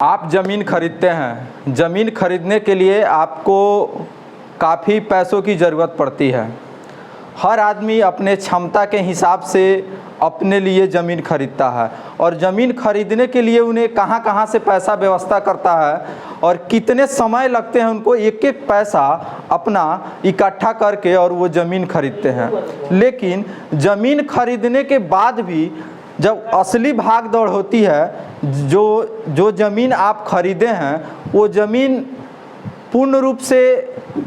आप ज़मीन खरीदते हैं। ज़मीन खरीदने के लिए आपको काफ़ी पैसों की ज़रूरत पड़ती है। हर आदमी अपने क्षमता के हिसाब से अपने लिए ज़मीन खरीदता है और ज़मीन खरीदने के लिए उन्हें कहां कहां से पैसा व्यवस्था करता है और कितने समय लगते हैं उनको एक एक पैसा अपना इकट्ठा करके और वो ज़मीन खरीदते हैं। लेकिन ज़मीन खरीदने के बाद भी जब असली भाग दौड़ होती है, जो ज़मीन आप खरीदे हैं वो ज़मीन पूर्ण रूप से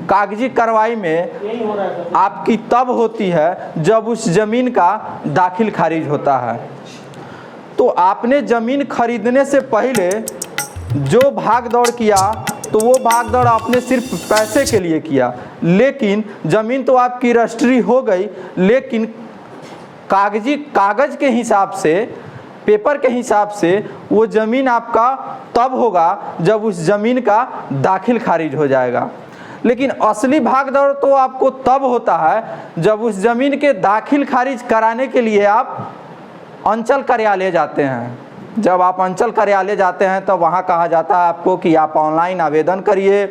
कागजी कार्रवाई में आपकी तब होती है जब उस ज़मीन का दाखिल खारिज होता है। तो आपने ज़मीन खरीदने से पहले जो भाग दौड़ किया तो वो भाग दौड़ आपने सिर्फ पैसे के लिए किया, लेकिन ज़मीन तो आपकी रजिस्ट्री हो गई, लेकिन कागज़ के हिसाब से, पेपर के हिसाब से वो ज़मीन आपका तब होगा जब उस ज़मीन का दाखिल खारिज हो जाएगा। लेकिन असली भागदौड़ तो आपको तब होता है जब उस ज़मीन के दाखिल खारिज कराने के लिए आप अंचल कार्यालय जाते हैं। जब आप अंचल कार्यालय जाते हैं तो वहाँ कहा जाता है आपको कि आप ऑनलाइन आवेदन करिए।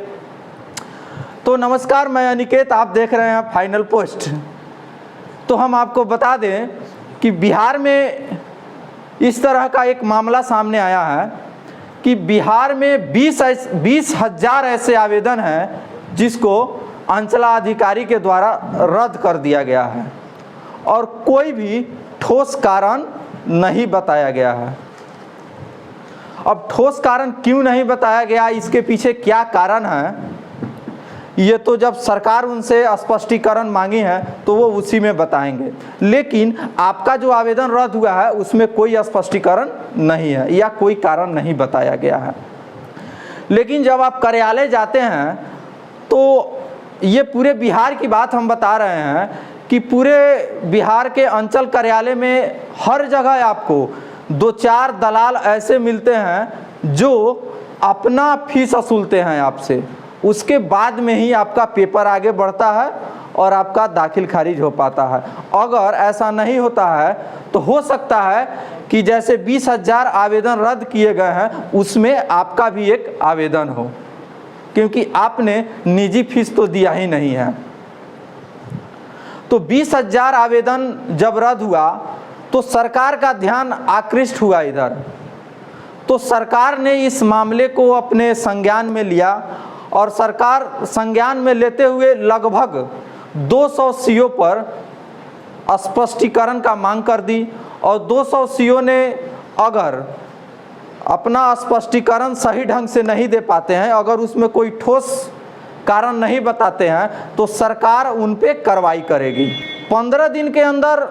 तो नमस्कार, मैं अनिकेत, आप देख रहे हैं फाइनल पोस्ट। तो हम आपको बता दें कि बिहार में इस तरह का एक मामला सामने आया है कि बिहार में 20,000 ऐसे आवेदन हैं जिसको अंचलाधिकारी के द्वारा रद्द कर दिया गया है और कोई भी ठोस कारण नहीं बताया गया है। अब ठोस कारण क्यों नहीं बताया गया, इसके पीछे क्या कारण है, ये तो जब सरकार उनसे स्पष्टीकरण मांगी है तो वो उसी में बताएंगे। लेकिन आपका जो आवेदन रद्द हुआ है उसमें कोई स्पष्टीकरण नहीं है या कोई कारण नहीं बताया गया है। लेकिन जब आप कार्यालय जाते हैं तो ये पूरे बिहार की बात हम बता रहे हैं कि पूरे बिहार के अंचल कार्यालय में हर जगह आपको 2-4 दलाल ऐसे मिलते हैं जो अपना फीस वसूलते हैं आपसे। उसके बाद में ही आपका पेपर आगे बढ़ता है और आपका दाखिल खारिज हो पाता है। अगर ऐसा नहीं होता है तो हो सकता है कि जैसे 20,000 आवेदन रद्द किए गए हैं उसमें आपका भी एक आवेदन हो, क्योंकि आपने निजी फीस तो दिया ही नहीं है। तो 20,000 आवेदन जब रद्द हुआ तो सरकार का ध्यान आकृष्ट हुआ इधर। तो सरकार ने इस मामले को अपने संज्ञान में लिया और सरकार संज्ञान में लेते हुए लगभग 200 सीओ पर स्पष्टीकरण का मांग कर दी और 200 सीओ ने अगर अपना स्पष्टीकरण सही ढंग से नहीं दे पाते हैं, अगर उसमें कोई ठोस कारण नहीं बताते हैं तो सरकार उन पे कार्रवाई करेगी। 15 दिन के अंदर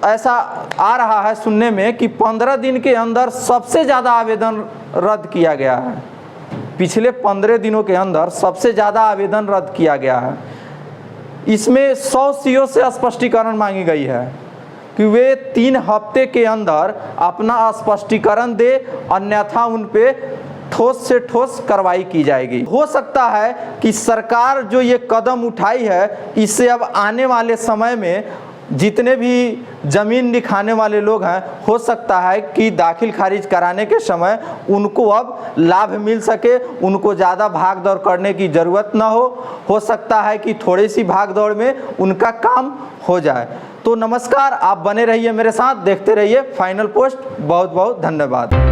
ऐसा आ रहा है सुनने में कि 15 दिन के अंदर सबसे ज़्यादा आवेदन रद्द किया गया है। पिछले 15 दिनों के अंदर सबसे ज़्यादा आवेदन रद्द किया गया है। इसमें 100 सीओ से स्पष्टीकरण मांगी गई है कि वे 3 हफ्ते के अंदर अपना स्पष्टीकरण दे, अन्यथा उन पे ठोस से ठोस कार्रवाई की जाएगी। हो सकता है कि सरकार जो ये कदम उठाई है इससे अब आने वाले समय में जितने भी ज़मीन दिखाने वाले लोग हैं, हो सकता है कि दाखिल खारिज कराने के समय उनको अब लाभ मिल सके, उनको ज़्यादा भाग दौड़ करने की ज़रूरत ना हो सकता है कि थोड़ी सी भाग दौड़ में उनका काम हो जाए। तो नमस्कार, आप बने रहिए मेरे साथ, देखते रहिए फाइनल पोस्ट। बहुत बहुत धन्यवाद।